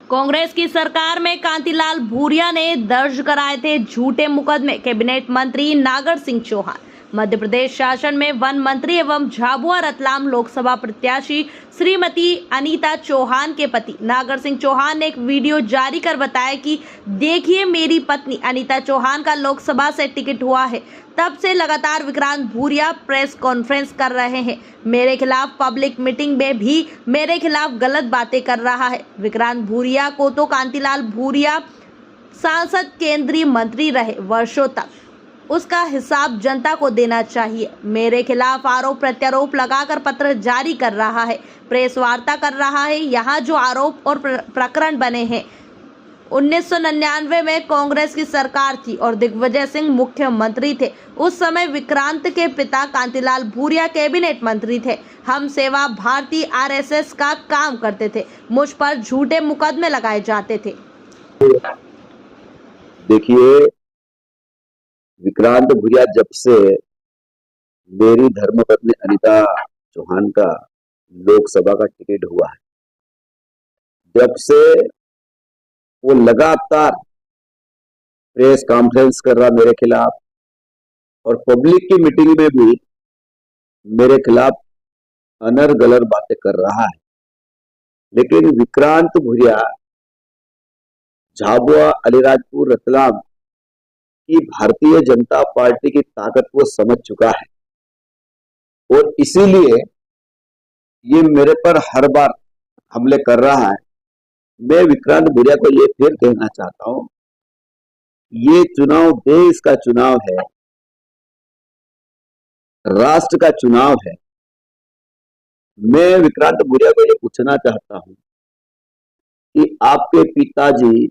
कांग्रेस की सरकार में कांतिलाल भूरिया ने दर्ज कराए थे झूठे मुकदमे। कैबिनेट मंत्री नागर सिंह चौहान। मध्य प्रदेश शासन में वन मंत्री एवं झाबुआ रतलाम लोकसभा प्रत्याशी श्रीमती अनीता चौहान के पति नागर सिंह चौहान ने एक वीडियो जारी कर बताया कि देखिए, मेरी पत्नी अनीता चौहान का लोकसभा से टिकट हुआ है। तब से लगातार विक्रांत भूरिया प्रेस कॉन्फ्रेंस कर रहे हैं। मेरे खिलाफ पब्लिक मीटिंग में भी मेरे खिलाफ गलत बातें कर रहा है। विक्रांत भूरिया को तो कांतिलाल भूरिया सांसद, केंद्रीय मंत्री रहे वर्षों तक, उसका हिसाब जनता को देना चाहिए। मेरे खिलाफ आरोप प्रत्यारोप लगाकर पत्र जारी कर रहा है, प्रेस वार्ता कर रहा है। यहाँ जो आरोप और प्रकरण बने हैं, 1999 में कांग्रेस की सरकार थी और दिग्विजय सिंह मुख्यमंत्री थे। उस समय विक्रांत के पिता कांतिलाल भूरिया कैबिनेट मंत्री थे। हम सेवा भारती आरएसएस का काम करते थे। मुझ पर झूठे मुकदमे लगाए जाते थे। देखिए, विक्रांत भूरिया जब से मेरी धर्मपत्नी अनीता चौहान का लोकसभा का टिकट हुआ है, जब से वो लगातार प्रेस कॉन्फ्रेंस कर रहा मेरे खिलाफ और पब्लिक की मीटिंग में भी मेरे खिलाफ अनर्गल बातें कर रहा है। लेकिन विक्रांत भूरिया झाबुआ, अलीराजपुर, रतलाम की भारतीय जनता पार्टी की ताकत वो समझ चुका है और इसीलिए ये मेरे पर हर बार हमले कर रहा है। मैं विक्रांत भूरिया को ये फिर कहना चाहता हूं, ये चुनाव देश का चुनाव है, राष्ट्र का चुनाव है। मैं विक्रांत भूरिया को ये पूछना चाहता हूं कि आपके पिताजी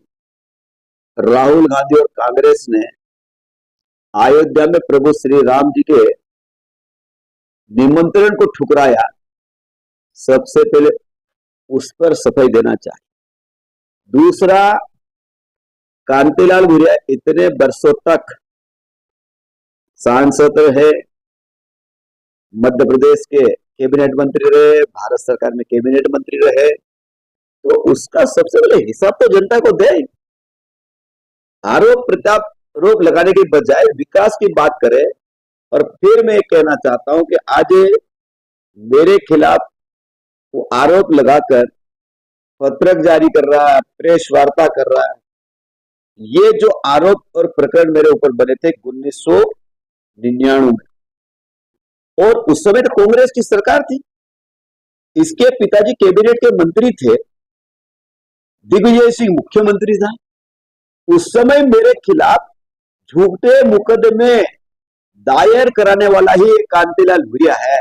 राहुल गांधी और कांग्रेस ने अयोध्या में प्रभु श्री राम जी के निमंत्रण को ठुकराया, सबसे पहले उस पर सफाई देना चाहिए। दूसरा, कांतिलाल भूरिया इतने वर्षों तक सांसद रहे, मध्य प्रदेश के कैबिनेट मंत्री रहे, भारत सरकार में कैबिनेट मंत्री रहे, तो उसका सबसे पहले हिसाब तो जनता को दे। आरोप प्रत्यारोप लगाने के बजाय विकास की बात करे। और फिर मैं कहना चाहता हूं कि आज मेरे खिलाफ वो आरोप लगाकर पत्रक जारी कर रहा है, प्रेस वार्ता कर रहा है। ये जो आरोप और प्रकरण मेरे ऊपर बने थे 1999 में, और उस समय तो कांग्रेस की सरकार थी, इसके पिताजी कैबिनेट के मंत्री थे, दिग्विजय सिंह मुख्यमंत्री था। उस समय मेरे खिलाफ झूठे मुकदमे दायर कराने वाला ही कांतिलाल भूरिया है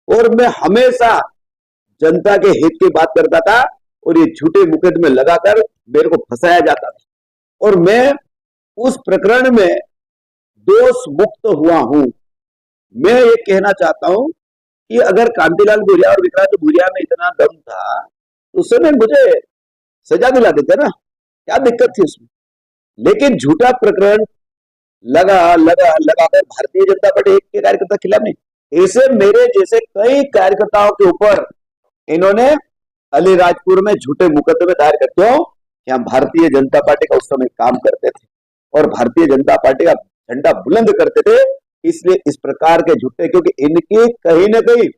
और मैं हमेशा जनता के हित की बात करता था और ये झूठे मुकदमे लगाकर मेरे को फंसाया जाता था और मैं उस प्रकरण में दोष मुक्त हुआ हूं। मैं ये कहना चाहता हूं कि अगर कांतिलाल भूरिया और विक्रांत भूरिया में इतना दम था तो उस समय मुझे सजा दिला देते ना, क्या दिक्कत थी उसमें। लेकिन झूठा प्रकरण लगाकर भारतीय जनता पार्टी के कार्यकर्ता खिलाफ नहीं, ऐसे मेरे जैसे कई कार्यकर्ताओं के ऊपर इन्होंने अलीराजपुर में झूठे मुकदमे दायर करते हो कि हम भारतीय जनता पार्टी का उस समय काम करते थे और भारतीय जनता पार्टी का झंडा बुलंद करते थे, इसलिए इस प्रकार के झूठे, क्योंकि इनकी कहीं ना कहीं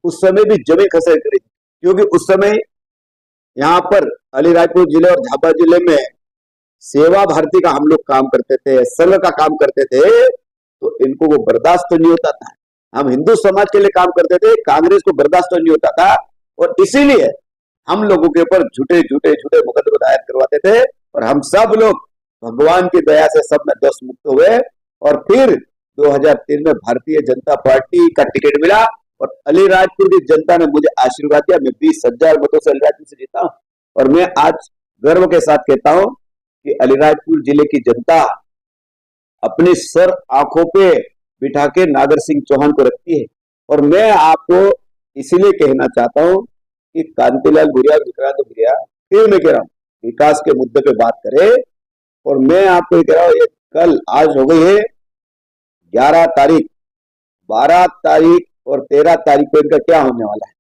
उस समय भी जमी खसर करी, क्योंकि उस समय यहाँ पर अलीराजपुर जिले और झाबुआ जिले में सेवा भारती का हम लोग काम करते थे, संघ का काम करते थे, तो इनको वो बर्दाश्त नहीं होता था। हम हिंदू समाज के लिए काम करते थे, कांग्रेस को बर्दाश्त नहीं होता था और इसीलिए हम लोगों के ऊपर झूठे मुकदमे दायर करवाते थे और हम सब लोग भगवान की दया से सब में दोष मुक्त हुए और फिर 2003 में भारतीय जनता पार्टी का टिकट मिला और अलीराजपुर की जनता ने मुझे आशीर्वाद दिया। मैं 20,000 मतों से अलीराजपुर से जीता हूं और मैं आज गर्व के साथ कहता हूं कि अलीराजपुर जिले की जनता अपनी सर आंखों पे बिठा के नागर सिंह चौहान को रखती है और मैं आपको इसीलिए कहना चाहता हूं कि कांतिलाल भूरिया, विक्रांत भूरिया, फिर मैं कह रहा हूं विकास के मुद्दे पे बात करें और मैं आपको कह रहा हूं कल आज हो गई है 11 तारीख, 12 तारीख और 13 तारीख को इनका क्या होने वाला है।